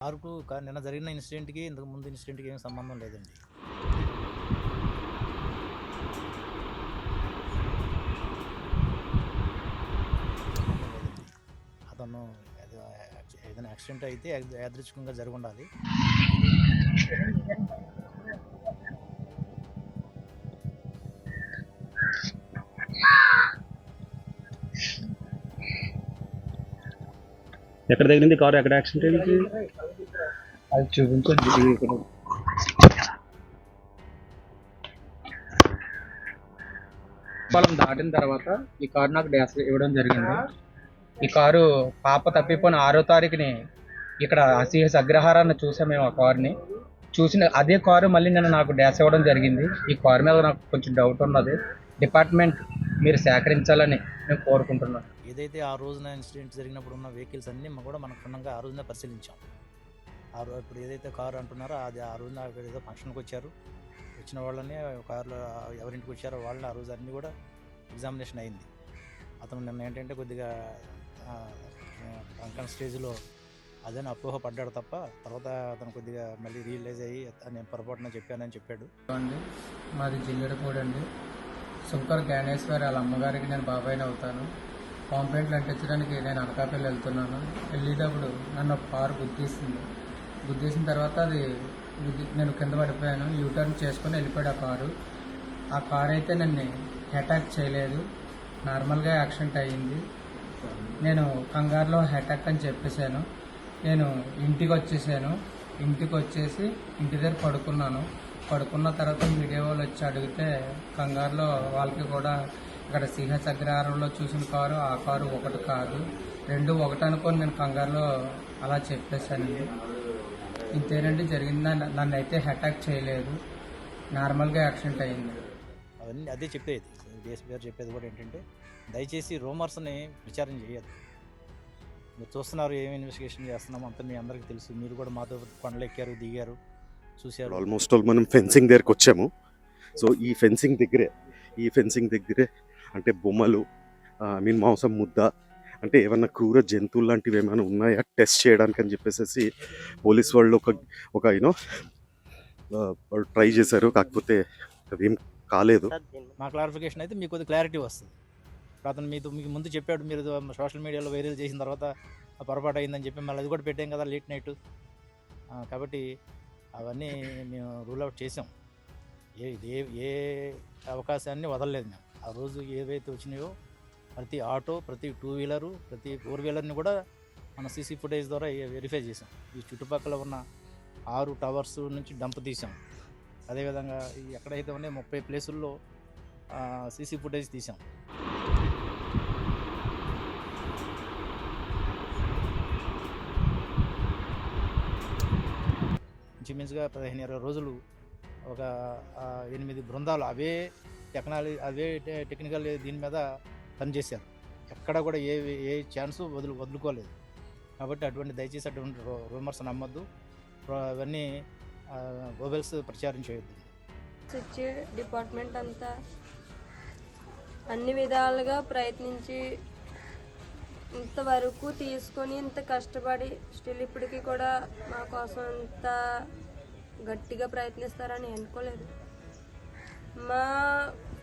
కారుకు నిన్న జరిగిన ఇన్సిడెంట్‌కి, ఇంతకు ముందు ఇన్సిడెంట్‌కి ఏమి సంబంధం లేదండి. సంబంధం లేదండి. అతను ఏదైనా యాక్సిడెంట్ అయితే యాదృచ్ఛికంగా జరిగుండాలి. ఎక్కడ తగిలింది కారు? ఎక్కడ యాక్సిడెంట్ అయింది? అది చూపించండి. పొలం దాటిన తర్వాత ఈ కారు నాకు డ్యాష్ ఇవ్వడం జరిగింది. ఈ కారు పాప తప్పిపోయిన 6వ తారీఖుని ఇక్కడ సిఎస్ అగ్రహారాన్ని చూసాం. మేము ఆ కారుని చూసిన అదే కారు మళ్ళీ నేను నాకు డ్యాష్ ఇవ్వడం జరిగింది. ఈ కారు మీద నాకు కొంచెం డౌట్ ఉన్నది. డిపార్ట్మెంట్ మీరు సేకరించాలని నేను కోరుకుంటున్నాను. ఏదైతే ఆ రోజున ఇన్సిడెంట్ జరిగినప్పుడు ఉన్న వెహికల్స్ అన్నీ కూడా మనం క్షుణ్ణంగా ఆ రోజున పరిశీలించాం. ఇప్పుడు ఏదైతే కారు అంటున్నారో అది ఆ రోజున అక్కడ ఏదో ఫంక్షన్కి వచ్చారు. వచ్చిన వాళ్ళని కారులో ఎవరింటికి వచ్చారో వాళ్ళని ఆ రోజు అన్నీ కూడా ఎగ్జామినేషన్ అయింది. అతను నిన్న ఏంటంటే కొద్దిగా కంకణ స్టేజ్లో అదే అపోహ పడ్డాడు తప్ప తర్వాత అతను కొద్దిగా మళ్ళీ రియలైజ్ అయ్యి నేను పొరపాటున చెప్పానని చెప్పాడు. మాది జిల్లెడపూడి అండి. శంకర్ జ్ఞానేశ్వరి వాళ్ళ అమ్మగారికి నేను బాబాయిని అవుతాను. కాంప్లైంట్లు అంటించడానికి నేను అనకాపల్లి వెళ్తున్నాను. వెళ్ళేటప్పుడు నన్ను ఒక కారు గుద్దేసిన తర్వాత నేను కింద పడిపోయాను. యూటర్న్ చేసుకొని వెళ్ళిపోయాడు ఆ కారు అయితే నన్ను అటాక్ చేయలేదు. నార్మల్గా యాక్సిడెంట్ అయ్యింది. నేను కంగారులో అటాక్ అని చెప్పేశాను. నేను ఇంటికి వచ్చేసాను. ఇంటికి వచ్చేసి ఇంటి దగ్గర పడుకున్న తర్వాత మీడియా వాళ్ళు వచ్చి అడిగితే కంగారులో వాళ్ళకి కూడా ఇక్కడ సిహెచ్ అగ్రహారంలో చూసిన కారు ఆ కారు ఒకటి కాదు, 2 ఒకటి అనుకొని నేను కంగారులో అలా చెప్పేశానండి. ఇంతేనండి జరిగిందా. నన్ను అయితే అటాక్ చేయలేదు. నార్మల్గా యాక్సిడెంట్ అయ్యింది. అవన్నీ అదే చెప్పేది డిఎస్పీ గారు చెప్పేది కూడా ఏంటంటే దయచేసి రూమర్స్ని ప్రచారం చేయొద్దు. మీరు చూస్తున్నారు ఏమి ఇన్వెస్టిగేషన్ చేస్తున్నాము అంతా మీ అందరికీ తెలుసు. మీరు కూడా మాతో కొండలు ఎక్కారు, దిగారు, చూశారు. ఆల్మోస్ట్ ఆల్ మనం ఫెన్సింగ్ దగ్గరకు వచ్చాము. సో ఈ ఫెన్సింగ్ దగ్గరే అంటే బొమ్మలు, మాంసం ముద్ద, అంటే ఏమన్నా క్రూర జంతువులు లాంటివి ఏమైనా ఉన్నాయా టెస్ట్ చేయడానికి అని చెప్పేసి పోలీస్ వాళ్ళు ఒక ట్రై చేశారు. కాకపోతే అదేం కాలేదు. మా క్లారిఫికేషన్ అయితే మీకు కొద్దిగా క్లారిటీ వస్తుంది. అతను మీకు ముందు చెప్పాడు, మీరు సోషల్ మీడియాలో వైరల్ చేసిన తర్వాత పొరపాటు అయిందని చెప్పి మళ్ళీ అది కూడా పెట్టాం కదా లేట్ నైట్. కాబట్టి అవన్నీ మేము రూల్ అవుట్ చేసాం. ఏ అవకాశాన్ని వదలలేదు మేము. ఆ రోజు ఏవైతే వచ్చినాయో ప్రతి ఆటో, ప్రతి 2 వీలరు, ప్రతి 4 వీలర్ని కూడా మన సీసీ ఫుటేజ్ ద్వారా వెరిఫై చేసాం. ఈ చుట్టుపక్కల ఉన్న 6 టవర్స్ నుంచి డంప్ తీసాం. అదేవిధంగా ఎక్కడైతే ఉన్నాయో 30 ప్లేసుల్లో సీసీ ఫుటేజ్ తీసాం. ఇంచుమించుగా 15-20 రోజులు ఒక 8 బృందాలు అవే టెక్నికల్ దీని మీద పనిచేశారు. ఎక్కడ కూడా ఏ ఛాన్సు వదులుకోలేదు. కాబట్టి దయచేసి అటువంటి రూమర్స్ నమ్మొద్దు. అవన్నీ గోబెల్స్ ప్రచారం చేయొద్దు. స్విచ్ డిపార్ట్మెంట్ అంతా అన్ని విధాలుగా ప్రయత్నించి ఇంతవరకు తీసుకొని ఇంత కష్టపడి స్టిల్ ఇప్పటికీ కూడా మా కోసం ఇంత గట్టిగా ప్రయత్నిస్తారని అనుకోలేదు. మా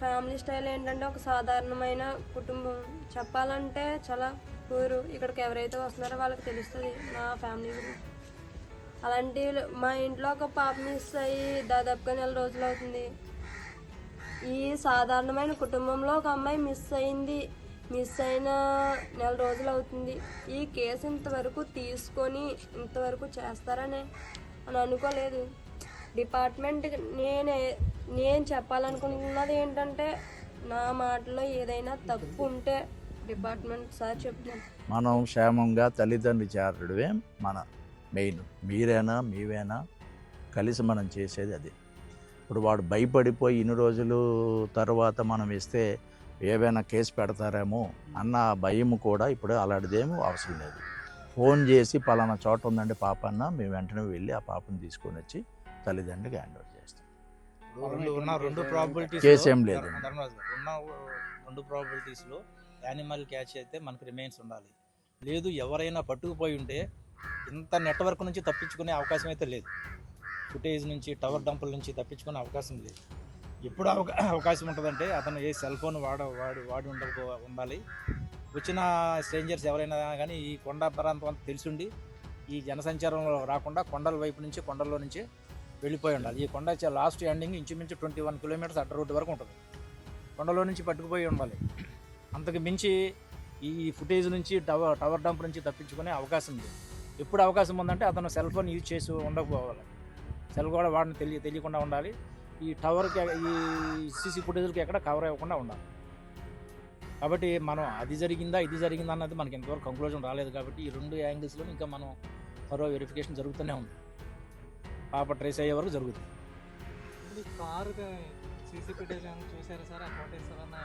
ఫ్యామిలీ స్టైల్ ఏంటంటే ఒక సాధారణమైన కుటుంబం. చెప్పాలంటే చాలా పూరు. ఇక్కడికి ఎవరైతే వస్తున్నారో వాళ్ళకి తెలుస్తుంది మా ఫ్యామిలీ గురించి. అలాంటి మా ఇంట్లో ఒక పాప మిస్ అయ్యి దాదాపుగా 4 రోజులు అవుతుంది. ఈ సాధారణమైన కుటుంబంలో ఒక అమ్మాయి మిస్ అయిన 4 రోజులు అవుతుంది. ఈ కేసు ఇంతవరకు తీసుకొని ఇంతవరకు చేస్తారని అనుకోలేదు. డిపార్ట్మెంట్ నేను చెప్పాలనుకుంటున్నది ఏంటంటే నా మాటలో ఏదైనా తప్పు ఉంటే డిపార్ట్మెంట్ సార్ చెప్తున్నాను. మనం క్షేమంగా తల్లిదండ్రులు చేరడమే మన మెయిన్. మీరైనా మీవేనా కలిసి మనం చేసేది అది. ఇప్పుడు వాడు భయపడిపోయి ఇన్ని రోజులు తర్వాత మనం ఇస్తే ఏవైనా కేసు పెడతారేమో అన్న భయం కూడా ఇప్పుడు అలాంటిదేమో అవసరం లేదు. ఫోన్ చేసి పలానా చోట ఉందండి పాప అన్న, మేము వెంటనే వెళ్ళి ఆ పాపను తీసుకొని వచ్చి తల్లిదండ్రులకి హ్యాండ్ ఓవర్ చేస్తాం. కేసు ఏం లేదు. ఉన్న 2 ప్రాబిలిటీస్లో యానిమల్ క్యాచ్ అయితే మనకు రిమైన్స్ ఉండాలి. లేదు ఎవరైనా పట్టుకుపోయి ఉంటే ఇంత నెట్వర్క్ నుంచి తప్పించుకునే అవకాశం అయితే లేదు. ఫుటేజ్ నుంచి, టవర్ డంపుల నుంచి తప్పించుకునే అవకాశం లేదు. ఎప్పుడు అవకాశం ఉంటుందంటే అతను ఏ సెల్ ఫోన్ వాడి ఉండాలి. వచ్చిన స్ట్రేంజర్స్ ఎవరైనా కానీ ఈ కొండ ప్రాంతం అంతా తెలిసిండి ఈ జనసంచారంలో రాకుండా కొండల వైపు నుంచి, కొండల్లో నుంచి వెళ్ళిపోయి ఉండాలి. ఈ కొండ లాస్ట్ ఎండింగ్ ఇంచుమించు 21 కిలోమీటర్స్ అడ్డ రోడ్డు వరకు ఉంటుంది. కొండలో నుంచి పట్టుకుపోయి ఉండాలి. అంతకు మించి ఈ ఫుటేజ్ నుంచి టవర్ డంప్ నుంచి తప్పించుకునే అవకాశం లేదు. ఎప్పుడు అవకాశం ఉందంటే అతను సెల్ ఫోన్ యూజ్ చేసి ఉండకపోవాలి. సెల్ కూడా వాడిని తెలియకుండా ఉండాలి. ఈ టవర్కి, ఈ సీసీ ఫుటేజ్కి ఎక్కడ కవర్ అవ్వకుండా ఉండాలి. కాబట్టి మనం అది జరిగిందా ఇది జరిగిందా అన్నది మనకి ఇంతవరకు కంక్లూజన్ రాలేదు. కాబట్టి ఈ 2 యాంగిల్స్లో ఇంకా మనం త్వరగా వెరిఫికేషన్ జరుగుతూనే ఉంది. పాప ట్రేస్ అయ్యే వరకు జరుగుతుంది. కారు సీసీ ఫుటేజ్ ఏమైనా చూసారా సార్? ఆ ఫోటోస్ ఏమన్నా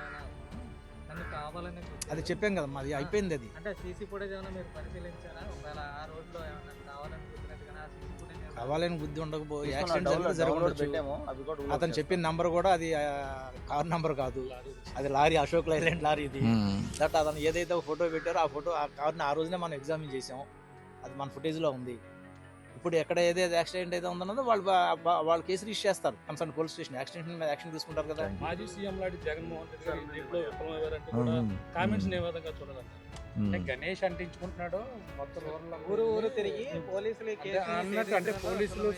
నన్ను కావాలని అది చెప్పాం కదా, మాది అయిపోయింది. అది అంటే సీసీ ఫుటేజ్ ఏమైనా మీరు పరిశీలించారా? ఒకవేళ ఆ రోడ్లో ఏమన్నా కావాలని గుర్తున్నట్టుగా సీసీ ఫుటేజ్ కావాలని బుద్ధి ఉండకపోయి యాక్సిడెంట్ జరగవచ్చు. అతను చెప్పిన నంబర్ కూడా అది కార్ నంబర్ కాదు, అది లారీ, అశోక్ లైలాండ్ లారీ. ఇది దట్ అతను ఏదైతే ఫోటో పెట్టారో ఆ కార్ని ఆ రోజునే మనం ఎగ్జామిన్ చేసాం. అది మన ఫుటేజ్లో ఉంది. ఇప్పుడు ఎక్కడ ఏదైతే యాక్సిడెంట్ అయితే ఉందన్నదో వాళ్ళు కేసు రిజిస్టర్ చేస్తారు కన్సర్న్ పోలీస్ స్టేషన్. యాక్సిడెంట్ మీద యాక్షన్ తీసుకుంటారు కదా. మాజీ సీఎం లాంటి జగన్మోహన్ రెడ్డి గారు దీంట్లో విఫలమయ్యారంటే కూడా కామెంట్స్ ఏ విధంగా చూడాలంటారు? అంటే గణేష్ అంటించుకుంటున్నాడు మొత్తం ఊరు తిరిగి పోలీసులు అన్నట్టు, అంటే పోలీసులు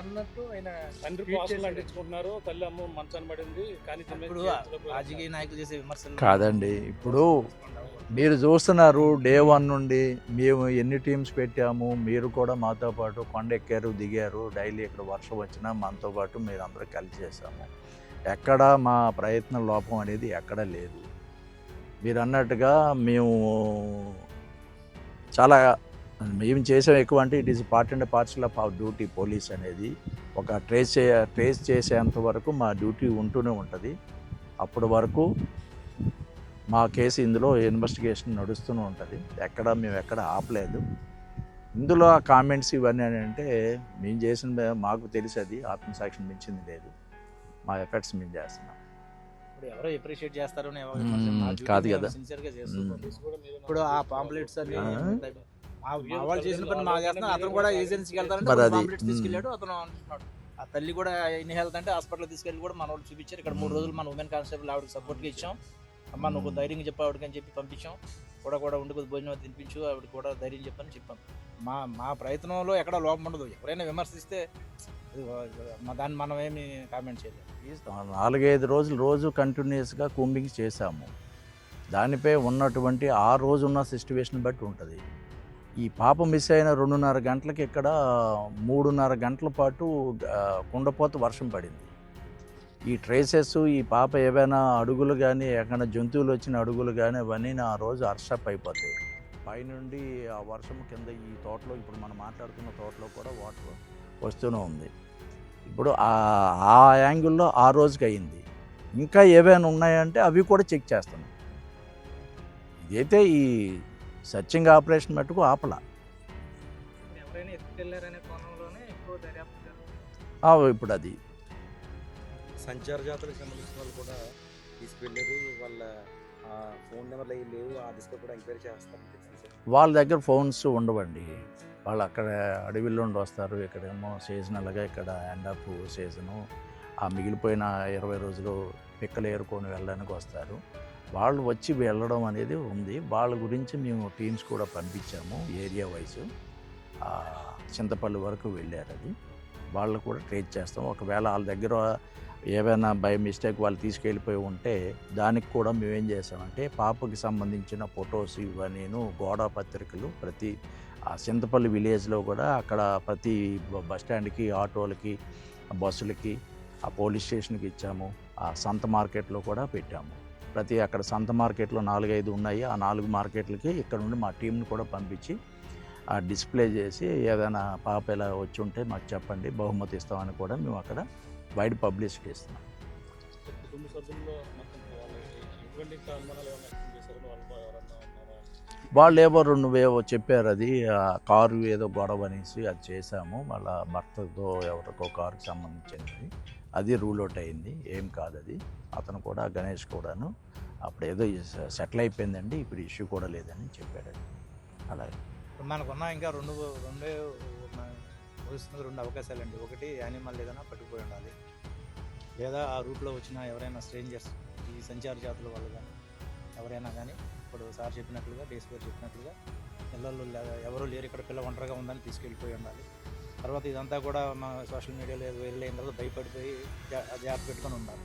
అన్నట్టు ఆయన తండ్రి పాసులు అంటించుకుంటున్నారు. తల్లి అమ్మ మంచాన్ని పడింది కానీ ఇప్పుడు రాజకీయ నాయకులు చేసే విమర్శలు కాదండి. ఇప్పుడు మీరు చూస్తున్నారు డే 1 నుండి మేము ఎన్ని టీమ్స్ పెట్టాము. మీరు కూడా మాతో పాటు కొండ ఎక్కారు, దిగారు. డైలీ ఇక్కడ వర్షం వచ్చినా మనతో పాటు మీరు అందరూ కలిసి చేసాము. ఎక్కడ మా ప్రయత్నం లోపం అనేది ఎక్కడా లేదు. మీరు అన్నట్టుగా మేము చాలా మేము చేసాం ఎక్కువ. అంటే it is part and parcel of our duty. Police అనేది ఒక ట్రేస్ చేసేంత వరకు మా డ్యూటీ ఉంటూనే ఉంటుంది. అప్పటి వరకు మా కేసు ఇందులో ఇన్వెస్టిగేషన్ నడుస్తూనే ఉంటుంది. మేము ఎక్కడ ఆపలేదు. ఇందులో ఆ కామెంట్స్ ఇవన్నీ అంటే మేము చేసిన మాకు తెలిసి అది ఆత్మసాక్షిని మించింది లేదు. మా ఎఫర్ట్స్ మేము చేస్తున్నాం. ఇప్పుడు ఎవరో అప్రిషియేట్ చేస్తారు కాదు కదా. సిన్సియర్గా చేస్తున్నాం. ఇప్పుడు ఆ పాంప్లెట్స్ అని వాళ్ళు చేసిన పని మా చేస్తున్నారు. అతను కూడా ఏజెన్సీకి వెళ్తారంటే పాంప్లెట్స్ తీసుకెళ్ళాడు. అతను అంటున్నాడు ఆ తల్లి కూడా ఇన్ హెల్త్ అంటే హాస్పిటల్ తీసుకెళ్ళి కూడా మన వాళ్ళు చూపించారు. ఇక్కడ 3 రోజులు మన ఉమెన్ కానిస్టేబుల్ ఆవిడకి సపోర్ట్గా ఇచ్చాం. అమ్మ నువ్వు ధైర్యంగా చెప్పి ఆవిడకి అని చెప్పి పంపించాం. కూడా ఉండి కొద్ది భోజనం తినిపించు, ఆవిడ కూడా ధైర్యం చెప్పని చెప్పాం. మా ప్రయత్నంలో ఎక్కడ లోపం ఉండదు. ఎవరైనా విమర్శిస్తే దాన్ని మనం ఏమి కామెంట్ చేయలేదు. 4-5 రోజులు రోజు కంటిన్యూస్గా కూంబింగ్ చేశాము. దానిపై ఉన్నటువంటి ఆ రోజు ఉన్న సిచ్యువేషన్ బట్టి ఉంటుంది. ఈ పాప మిస్ అయిన 2:30 గంటలకి ఇక్కడ 3:30 గంటల పాటు కుండపోత వర్షం పడింది. ఈ ట్రేసెస్, ఈ పాప ఏవైనా అడుగులు కానీ, ఎక్కడ జంతువులు వచ్చిన అడుగులు కానీ అవన్నీ ఆ రోజు అర్షప్ అయిపోతాయి. పైనుండి ఆ వర్షం కింద ఈ తోటలో, ఇప్పుడు మనం మాట్లాడుతున్న తోటలో కూడా వాటర్ వస్తూనే ఉంది. ఇప్పుడు ఆ యాంగిల్లో ఆ రోజుకి అయింది. ఇంకా ఏవైనా ఉన్నాయంటే అవి కూడా చెక్ చేస్తున్నాం. ఇదైతే ఈ సర్చింగ్ ఆపరేషన్ మట్టుకు ఆపలా. ఎవరైనా ఎత్తుకెళ్ళారనే కోణంలోనే ఎక్కువ దర్యాప్తు జరుగుతుంది. ఇప్పుడు అది సంచార జాతరకు సంబంధించిన వాళ్ళు కూడా తీసుకెళ్ళారు. వాళ్ళ ఫోన్ నెంబర్లు అవి లేవు. ఆ దిశగా కూడా ఎంక్వైరీ చేస్తారు. వాళ్ళ దగ్గర ఫోన్స్ ఉండవండి. వాళ్ళు అక్కడ అడవిలో ఉండి వస్తారు. ఇక్కడేమో సీజనల్గా ఇక్కడ ఎండ్ ఆఫ్ సీజను, ఆ మిగిలిపోయిన 20 రోజులు పిక్కలు ఏరుకొని వెళ్ళడానికి వస్తారు. వాళ్ళు వచ్చి వెళ్ళడం అనేది ఉంది. వాళ్ళ గురించి మేము టీమ్స్ కూడా పంపించాము. ఏరియా వైజ్ చింతపల్లి వరకు వెళ్ళారు. అది వాళ్ళు కూడా ట్రేస్ చేస్తాం. ఒకవేళ వాళ్ళ దగ్గర ఏవైనా బై మిస్టేక్ వాళ్ళు తీసుకెళ్ళిపోయి ఉంటే దానికి కూడా మేమేం చేసామంటే పాపకి సంబంధించిన ఫొటోస్ ఇవన్నీ గోడా పత్రికలు ప్రతి చింతపల్లి విలేజ్లో కూడా అక్కడ ప్రతి బస్టాండ్కి, ఆటోలకి, బస్సులకి, ఆ పోలీస్ స్టేషన్కి ఇచ్చాము. ఆ సంత మార్కెట్లో కూడా పెట్టాము. అక్కడ సంత మార్కెట్లో 4-5 ఉన్నాయి. ఆ 4 మార్కెట్లకి ఇక్కడ నుండి మా టీంని కూడా పంపించి ఆ డిస్ప్లే చేసి ఏదైనా పాప ఇలా వచ్చి ఉంటే మాకు చెప్పండి, బహుమతి ఇస్తామని కూడా మేము అక్కడ వైడ్ పబ్లిసిటీ ఇస్తున్నాం. వాళ్ళు ఏవో 2 చెప్పారు. అది కారు ఏదో గొడవ అనేసి అది చేశాము. వాళ్ళ భర్తతో ఎవరికో కారుకి సంబంధించినది. అది రూల్ అవుట్ అయింది. ఏం కాదు అది. అతను కూడా, గణేష్ కూడాను అప్పుడు ఏదో సెటిల్ అయిపోయిందండి, ఇప్పుడు ఇష్యూ కూడా లేదని చెప్పాడు. అలాగే మనకున్న ఇంకా రెండే వస్తున్న 2 అవకాశాలండి. ఒకటి యానిమల్ ఏదైనా పట్టుకుపోయి ఉండాలి, లేదా ఆ రూట్లో వచ్చిన ఎవరైనా స్ట్రేంజర్స్, ఈ సంచార జాతుల వాళ్ళు కానీ ఎవరైనా కానీ, ఇప్పుడు సార్ చెప్పినట్లుగా డీఎస్పీ గారు చెప్పినట్లుగా పిల్లలు ఎవరు లేరు ఇక్కడ, పిల్ల ఒంటరిగా ఉందని తీసుకెళ్ళిపోయి ఉండాలి. తర్వాత ఇదంతా కూడా మా సోషల్ మీడియాలో వెళ్ళిన తర్వాత భయపడిపోయి జాగ్రత్త పెట్టుకొని ఉండాలి.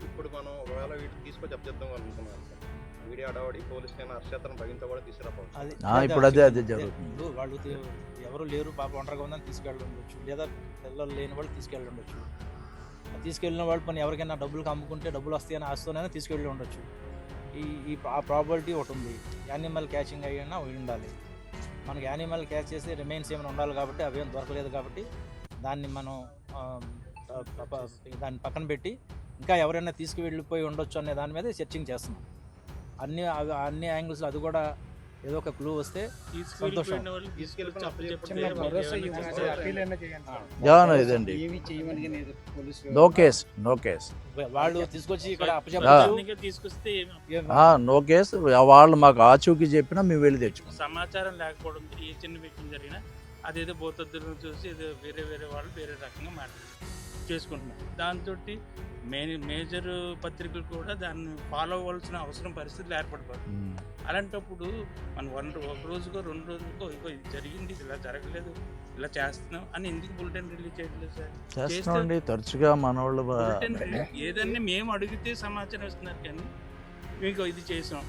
ఇప్పుడు మనం ఒకవేళ వీటిని తీసుకొచ్చి అప్పచెప్తాం అనుకున్నాం, వీడియో అడవాడి పోలీస్ నేను అర్షేతను భయంతో కూడా తీసుకురాపోవచ్చు. ఇప్పుడు అదే జరుగుతుంది. ఇప్పుడు వాళ్ళు ఎవరు లేరు పాప ఒంటరిగా ఉందని తీసుకెళ్ళి ఉండొచ్చు, లేదా పిల్లలు లేని వాళ్ళు తీసుకెళ్ళి ఉండొచ్చు. తీసుకెళ్ళిన వాళ్ళు పని ఎవరికైనా డబ్బులకు అమ్ముకుంటే డబ్బులు వస్తాయని ఆస్తోనైనా తీసుకెళ్ళి ఉండొచ్చు. ఆ ప్రాబిలిటీ ఒకటి ఉంది. యానిమల్ క్యాచింగ్ అయినా ఉండాలి. మనకి యానిమల్ క్యాచ్ చేసి రిమైన్స్ ఏమైనా ఉండాలి కాబట్టి అవేం దొరకలేదు కాబట్టి దాన్ని మనం దాన్ని పక్కన పెట్టి ఇంకా ఎవరైనా తీసుకువెళ్ళిపోయి ఉండొచ్చు అనే దాని మీద సెర్చింగ్ చేస్తున్నాం. అన్ని యాంగిల్స్లో అది కూడా ఏదో ఒక క్లూ వస్తే సంతోషం. ఇదండి నో కేస్ వాళ్ళు తీసుకొచ్చి ఇక్కడ తీసుకొస్తే నో కేస్. వాళ్ళు మాకు ఆచూకీ చెప్పినా మేము వెళ్ళి తెచ్చుకుంటాం. సమాచారం లేకపోవడం, ఏ చిన్న విషయం జరిగినా అదేదో భూతద్దులను చూసి ఏదో వేరే వాళ్ళు వేరే రకంగా చేసుకుంటున్నారు. దాంతో మేజర్ పత్రికలు కూడా దాన్ని ఫాలో అవ్వాల్సిన అవసరం పరిస్థితులు ఏర్పడిపోతుంది. అలాంటప్పుడు మనం ఒక రోజుకో 2 రోజులకో ఇగో ఇది జరిగింది, ఇలా జరగలేదు, ఇలా చేస్తున్నాం అని ఎందుకు బులెటిన్ రిలీజ్ చేయట్లేదు సార్? చేస్తామండి తరచుగా మన వాళ్ళు. ఏదన్నా మేము అడిగితే సమాచారం ఇస్తున్నారు, కానీ మీకు ఇది చేసాం,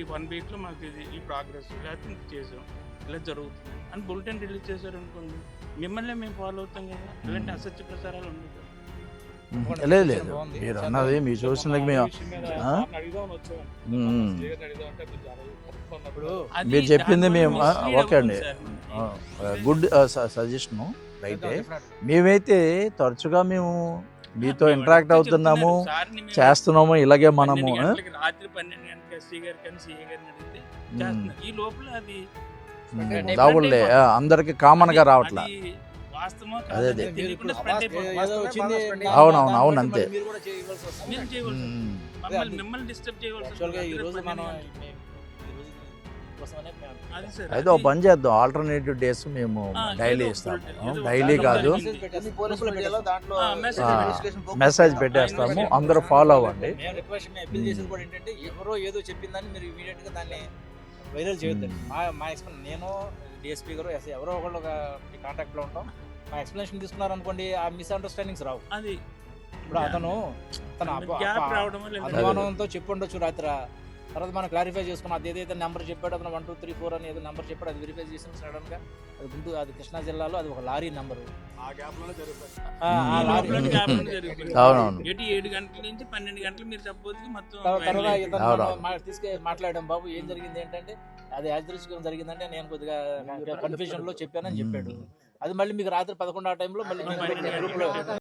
ఈ 1 వీక్లో మాకు ఇది ఈ ప్రోగ్రెస్, లేకపోతే ఇది చేసాం, ఇలా జరుగుతుంది అని బులెటిన్ రిలీజ్ చేశారు అనుకోండి, మిమ్మల్ని మేము ఫాలో అవుతాం కదా. ఇలాంటి అసత్య ప్రచారాలు ఉండదు. లేదు మీరు అన్నది మీరు చూసినది మేము మీరు చెప్పింది మేము ఓకే అండి, గుడ్ సజెషను రైటే. మేమైతే తరచుగా మేము మీతో ఇంటరాక్ట్ అవుతున్నాము, చేస్తున్నాము, ఇలాగే మనము రాత్రి 12 గంటలకు ఎస్సీ గారు కానీ సిఏ గారిని అడిగితే చేస్తున్నారు. ఈ లోపల అది దావులే అందరికి కామన్ గా రావట్లా. అదే అవును అంతే. అయితే ఒక పని చేద్దాం, ఆల్టర్నేటివ్ డేస్ మేము డైలీ ఇస్తాము, డైలీ కాదు మెసేజ్ పెట్టేస్తాము, అందరూ ఫాలో అవ్వండి. ఎవరో ఏదో చెప్పిందని మీరు ఇమీడియట్ గా దాన్ని వైరల్ చేయొద్దండి. మా ఎక్స్ప్లెయిన్, నేను డిఎస్పీ గారు ఎవరో ఒకళ్ళు కాంటాక్ట్లో ఉంటాం, మా ఎక్స్ప్లెనేషన్ తీసుకున్నారు అనుకోండి, ఆ మిస్అండర్స్టాండింగ్స్ రావు. అది ఇప్పుడు తన అనుమానంతో చెప్పుండొచ్చు రాత్రి, తర్వాత మనం క్లారిఫై చేసుకున్నాం. అది ఏదైతే నెంబర్ చెప్పాడు అతను 1 2 3 4 అని ఏదో నెంబర్ చెప్పాడు, అది వెరిఫై చేసిన సడన్ గా అది గుంటూరు, అది కృష్ణా జిల్లాలో అది ఒక లారీ నెంబరు. 7 గంటల నుంచి 12 గంటలు మీరు చెప్పొచ్చు మొత్తం. తీసుకెళ్ళి మాట్లాడాం, బాబు ఏం జరిగింది ఏంటంటే అది యాదృశ్చికం జరిగిందంటే నేను కొద్దిగా కన్ఫ్యూజన్ లో చెప్పానని చెప్పాడు. అది మళ్ళీ మీకు రాత్రి 11 ఆ టైంలో మళ్ళీ